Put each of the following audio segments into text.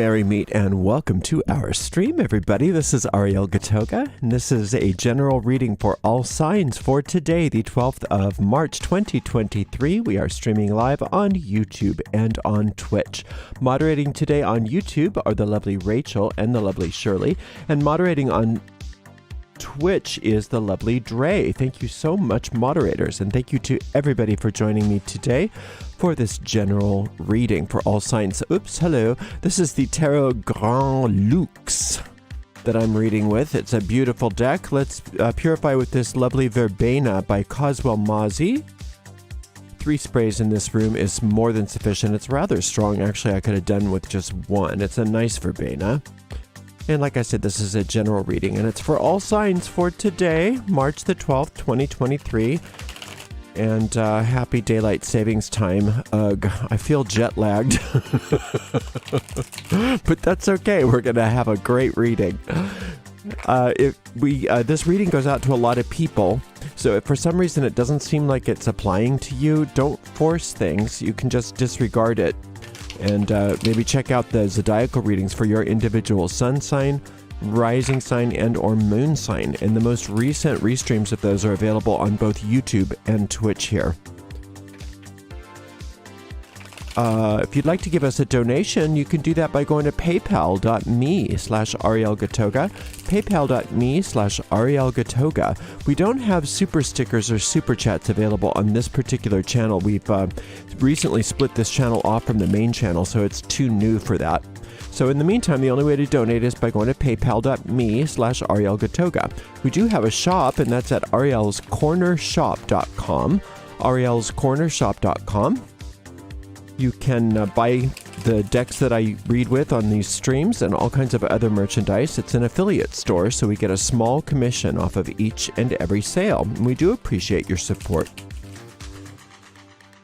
merry meet and welcome to our stream, everybody. This is Ariel Gatoga, and this is a general reading for all signs for today, the 12th of March 2023. We are streaming live on YouTube and on Twitch. Moderating today on YouTube are the lovely Rachel and the lovely Shirley, and moderating on Twitch is the lovely Dre. Thank you so much, moderators, and thank you to everybody for joining me today for this general reading for all signs. Oops, hello. This is the Tarot Grand Lux that I'm reading with. It's a beautiful deck. Let's purify with this lovely Verbena by Coswell Mozzie. 3 sprays in this room is more than sufficient. It's rather strong. Actually, I could have done with just 1. It's a nice Verbena. And like I said, this is a general reading, and it's for all signs for today, March the 12th, 2023. And happy daylight savings time. Ugh, I feel jet lagged. But that's okay. We're going to have a great reading. This reading goes out to a lot of people. So if for some reason it doesn't seem like it's applying to you, don't force things. You can just disregard it. And maybe check out the zodiacal readings for your individual sun sign, rising sign, and or moon sign. And the most recent restreams of those are available on both YouTube and Twitch here. If you'd like to give us a donation, you can do that by going to paypal.me/ArielGatoga, paypal.me/ArielGatoga. We don't have super stickers or super chats available on this particular channel. We've recently split this channel off from the main channel, so it's too new for that. So in the meantime, the only way to donate is by going to paypal.me/ArielGatoga. We do have a shop, and that's at arielscornershop.com, arielscornershop.com. You can buy the decks that I read with on these streams and all kinds of other merchandise. It's an affiliate store, so we get a small commission off of each and every sale. And we do appreciate your support.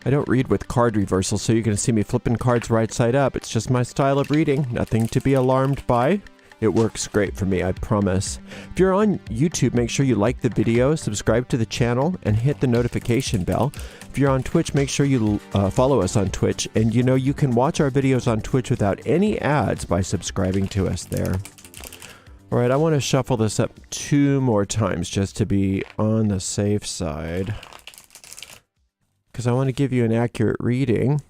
I don't read with card reversal, so you're going to see me flipping cards right side up. It's just my style of reading. Nothing to be alarmed by. It works great for me, I promise. If you're on YouTube, make sure you like the video, subscribe to the channel, and hit the notification bell. If you're on Twitch, make sure you follow us on Twitch. And you know, you can watch our videos on Twitch without any ads by subscribing to us there. All right, I want to shuffle this up 2 more times just to be on the safe side, because I want to give you an accurate reading.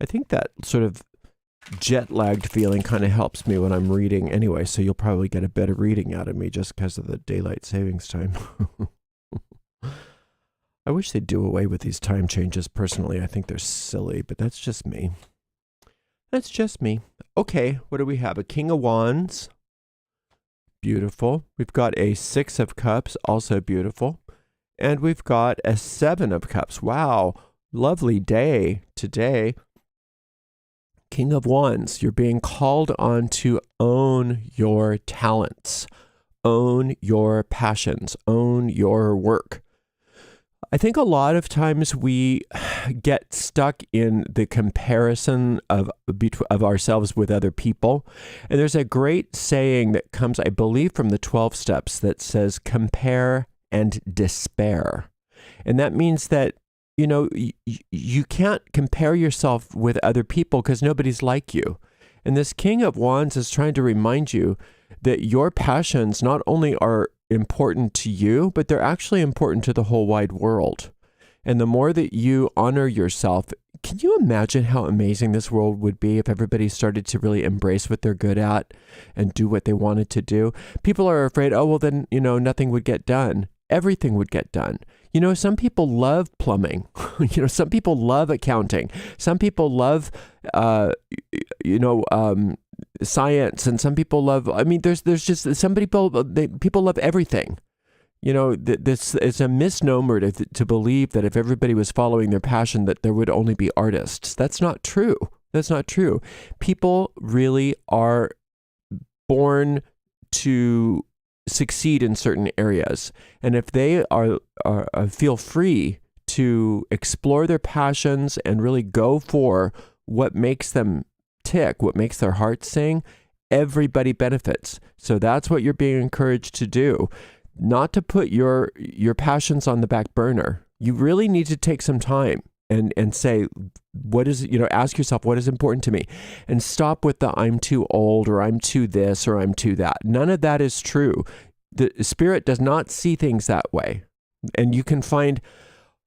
I think that sort of jet-lagged feeling kind of helps me when I'm reading anyway, so you'll probably get a better reading out of me just because of the daylight savings time. I wish they'd do away with these time changes personally. I think they're silly, but that's just me. That's just me. Okay, what do we have? A King of Wands. Beautiful. We've got a 6 of Cups, also beautiful. And we've got a 7 of Cups. Wow, lovely day today. King of Wands, you're being called on to own your talents, own your passions, own your work. I think a lot of times we get stuck in the comparison of ourselves with other people. And there's a great saying that comes, I believe, from the 12 steps that says, compare and despair. And that means that, you know, you can't compare yourself with other people because nobody's like you. And this King of Wands is trying to remind you that your passions not only are important to you, but they're actually important to the whole wide world. And the more that you honor yourself, can you imagine how amazing this world would be if everybody started to really embrace what they're good at and do what they wanted to do? People are afraid, oh, well, then, you know, nothing would get done. Everything would get done. You know, some people love plumbing. You know, some people love accounting. Some people love, science, and some people love, I mean, there's just some people, people love everything. You know, this is a misnomer to believe that if everybody was following their passion, that there would only be artists. That's not true. That's not true. People really are born to succeed in certain areas. And if they feel free to explore their passions and really go for what makes them tick, what makes their heart sing, everybody benefits. So that's what you're being encouraged to do. Not to put your passions on the back burner. You really need to take some time. and say, what is, ask yourself, what is important to me? And stop with the I'm too old, or I'm too this, or I'm too that. None of that is true. The Spirit does not see things that way. And you can find,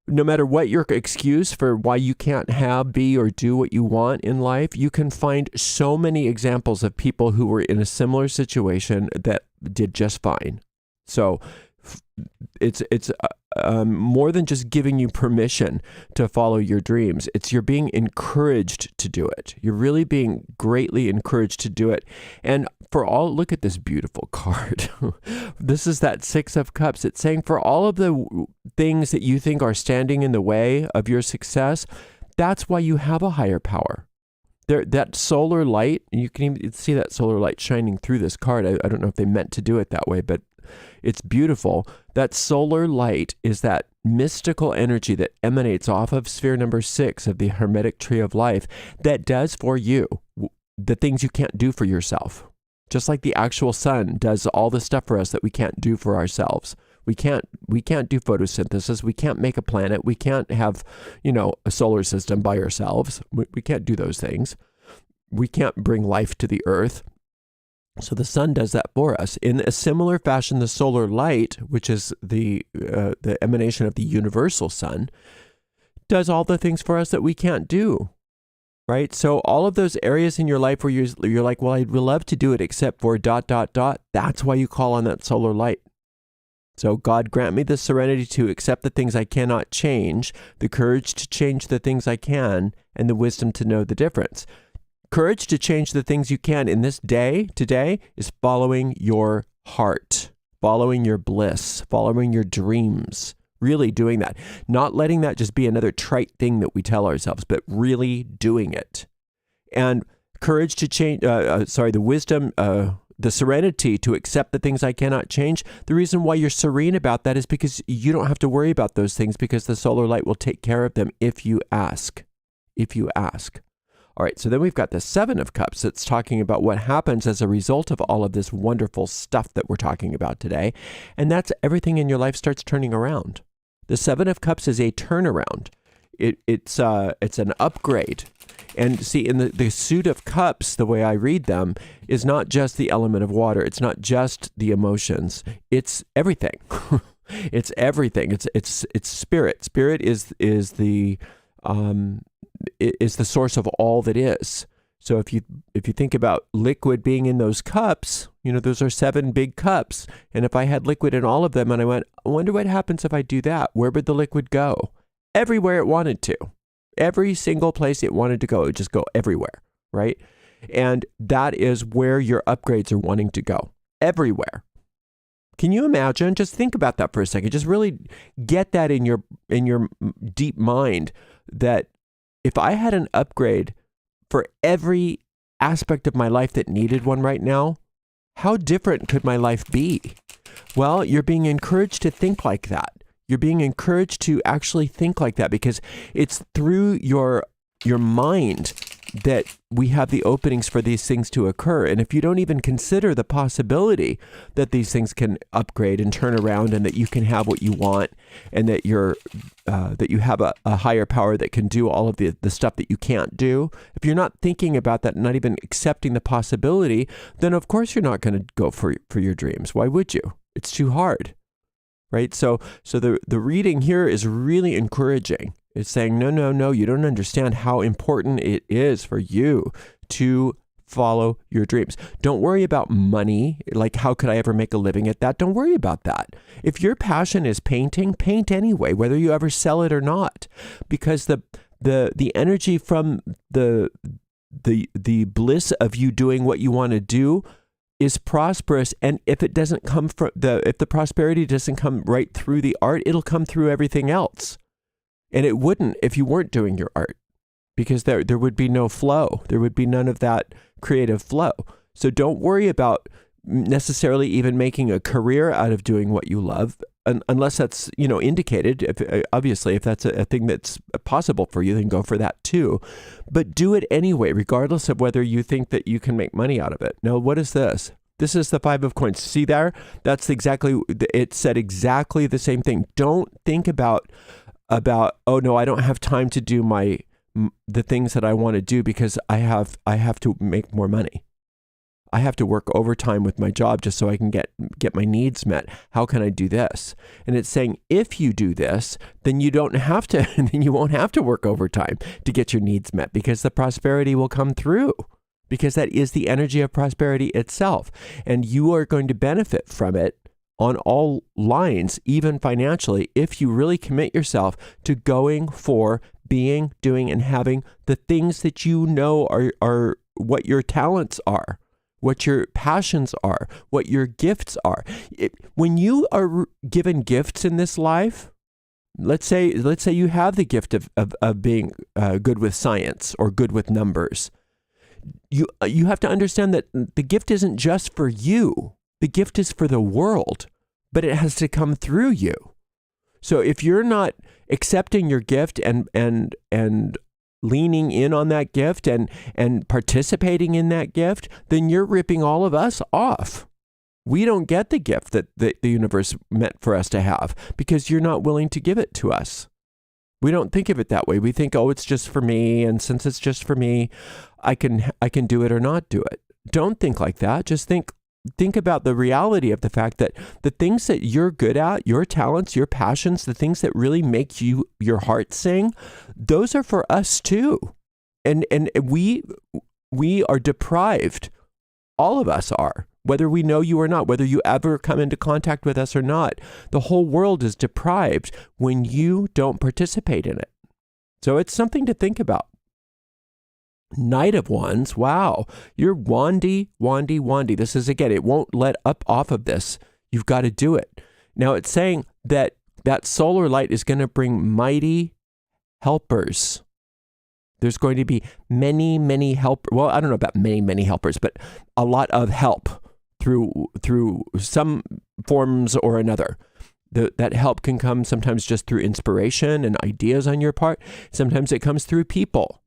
no matter what your excuse for why you can't have, be, or do what you want in life, you can find so many examples of people who were in a similar situation that did just fine. So it's more than just giving you permission to follow your dreams. You're being encouraged to do it. You're really being greatly encouraged to do it. And look at this beautiful card. This is that Six of Cups. It's saying for all of the things that you think are standing in the way of your success, that's why you have a higher power. That solar light, you can even see that solar light shining through this card. I don't know if they meant to do it that way, but it's beautiful. That solar light is that mystical energy that emanates off of sphere number 6 of the Hermetic Tree of Life that does for you the things you can't do for yourself. Just like the actual sun does all the stuff for us that we can't do for ourselves. We can't do photosynthesis. We can't make a planet. We can't have, a solar system by ourselves. We can't do those things. We can't bring life to the earth. So the sun does that for us. In a similar fashion, the solar light, which is the emanation of the universal sun, does all the things for us that we can't do. Right? So all of those areas in your life where you're like, well, I'd love to do it except for ... That's why you call on that solar light. So God, grant me the serenity to accept the things I cannot change, the courage to change the things I can, and the wisdom to know the difference. Courage to change the things you can in this day, today, is following your heart, following your bliss, following your dreams. Really doing that, not letting that just be another trite thing that we tell ourselves, but really doing it. And courage to change, the wisdom, the serenity to accept the things I cannot change. The reason why you're serene about that is because you don't have to worry about those things, because the solar light will take care of them if you ask. If you ask. All right, so then we've got the Seven of Cups that's talking about what happens as a result of all of this wonderful stuff that we're talking about today. And that's everything in your life starts turning around. The Seven of Cups is a turnaround. It's an upgrade. And see, in the suit of cups, the way I read them, is not just the element of water. It's not just the emotions. It's everything. It's everything. It's spirit. Spirit is the source of all that is. So if you think about liquid being in those cups, those are 7 big cups. And if I had liquid in all of them and I went, I wonder what happens if I do that? Where would the liquid go? Everywhere it wanted to. Every single place it wanted to go. It would just go everywhere, right? And that is where your upgrades are wanting to go. Everywhere. Can you imagine? Just think about that for a second. Just really get that in your deep mind, that if I had an upgrade for every aspect of my life that needed one right now, how different could my life be? Well, you're being encouraged to think like that. You're being encouraged to actually think like that, because it's through your mind that we have the openings for these things to occur. And if you don't even consider the possibility that these things can upgrade and turn around, and that you can have what you want, and that that you have a higher power that can do all of the stuff that you can't do, if you're not thinking about that, not even accepting the possibility, then of course you're not going to go for your dreams. Why would you? It's too hard, right? So the reading here is really encouraging. It's saying, no, you don't understand how important it is for you to follow your dreams. Don't worry about money, like how could I ever make a living at that? Don't worry about that. If your passion is painting, paint anyway, whether you ever sell it or not, because the energy from the bliss of you doing what you want to do is prosperous. And if it doesn't come from if the prosperity doesn't come right through the art, it'll come through everything else. And it wouldn't if you weren't doing your art, because there would be no flow. There would be none of that creative flow. So don't worry about necessarily even making a career out of doing what you love, unless that's, indicated. Obviously, if that's a thing that's possible for you, then go for that too. But do it anyway, regardless of whether you think that you can make money out of it. Now, what is this? This is the 5 of coins. See there? That's exactly, it said exactly the same thing. Don't think about about, oh no, I don't have time to do the things that I want to do because I have to make more money. I have to work overtime with my job just so I can get my needs met. How can I do this? And it's saying, if you do this, then you don't have to, then you won't have to work overtime to get your needs met, because the prosperity will come through, because that is the energy of prosperity itself. And you are going to benefit from it on all lines, even financially, if you really commit yourself to going for being, doing, and having the things that you know are what your talents are, what your passions are, what your gifts are. When you are given gifts in this life, let's say you have the gift of being good with science or good with numbers. You have to understand that the gift isn't just for you. The gift is for the world, but it has to come through you. So if you're not accepting your gift and leaning in on that gift and participating in that gift, then you're ripping all of us off. We don't get the gift that the universe meant for us to have because you're not willing to give it to us. We don't think of it that way. We think, oh, it's just for me, and since it's just for me, I can do it or not do it. Don't think like that. Just think about the reality of the fact that the things that you're good at, your talents, your passions, the things that really make your heart sing, those are for us too. And we are deprived. All of us are, whether we know you or not, whether you ever come into contact with us or not. The whole world is deprived when you don't participate in it. So it's something to think about. Knight of Wands, wow, you're wandy. This is, again, it won't let up off of this. You've got to do it. Now it's saying that solar light is going to bring mighty helpers. There's going to be many helpers. Well, I don't know about many helpers, but a lot of help through some forms or another. That help can come sometimes just through inspiration and ideas on your part. Sometimes it comes through people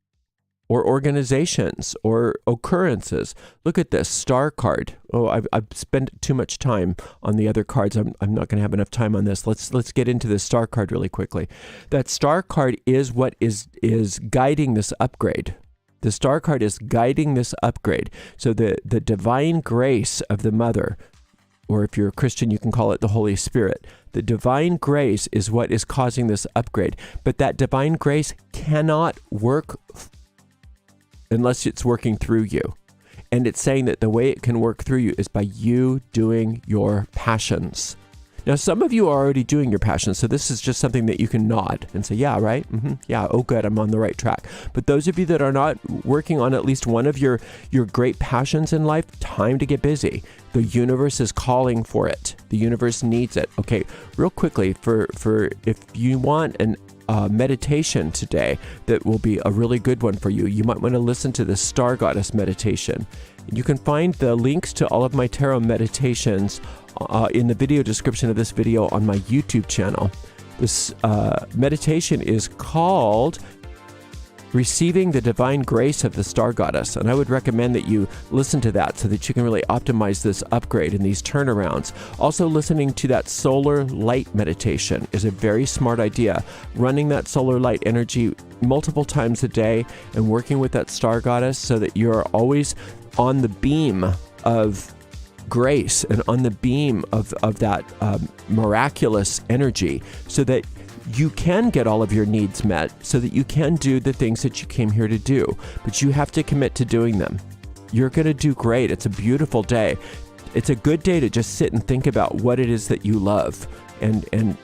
or organizations or occurrences. Look at this star card. Oh, I've spent too much time on the other cards. I'm not going to have enough time on this. Let's get into this star card really quickly. That star card is what is guiding this upgrade. The star card is guiding this upgrade. So the divine grace of the Mother, or if you're a Christian, you can call it the Holy Spirit. The divine grace is what is causing this upgrade. But that divine grace cannot work unless it's working through you. And it's saying that the way it can work through you is by you doing your passions. Now, some of you are already doing your passions, so this is just something that you can nod and say, yeah, right? Yeah, oh good, I'm on the right track. But those of you that are not working on at least one of your great passions in life, time to get busy. The universe is calling for it. The universe needs it. Okay, real quickly, for if you want an meditation today that will be a really good one for you, you might want to listen to the Star Goddess meditation. You can find the links to all of my tarot meditations in the video description of this video on my YouTube channel. This meditation is called Receiving the Divine Grace of the Star Goddess, and I would recommend that you listen to that so that you can really optimize this upgrade and these turnarounds. Also, listening to that solar light meditation is a very smart idea. Running that solar light energy multiple times a day and working with that Star Goddess so that you're always on the beam of grace and on the beam of that miraculous energy, so that you can get all of your needs met, so that you can do the things that you came here to do. But you have to commit to doing them. You're going to do great. It's a beautiful day. It's a good day to just sit and think about what it is that you love. And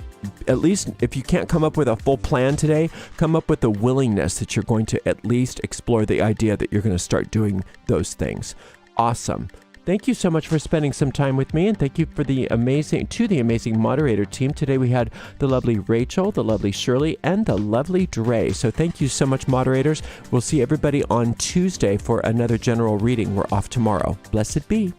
at least if you can't come up with a full plan today, come up with the willingness that you're going to at least explore the idea that you're going to start doing those things. Awesome. Thank you so much for spending some time with me, and thank you for the amazing moderator team. Today we had the lovely Rachel, the lovely Shirley, and the lovely Dre. So thank you so much, moderators. We'll see everybody on Tuesday for another general reading. We're off tomorrow. Blessed be.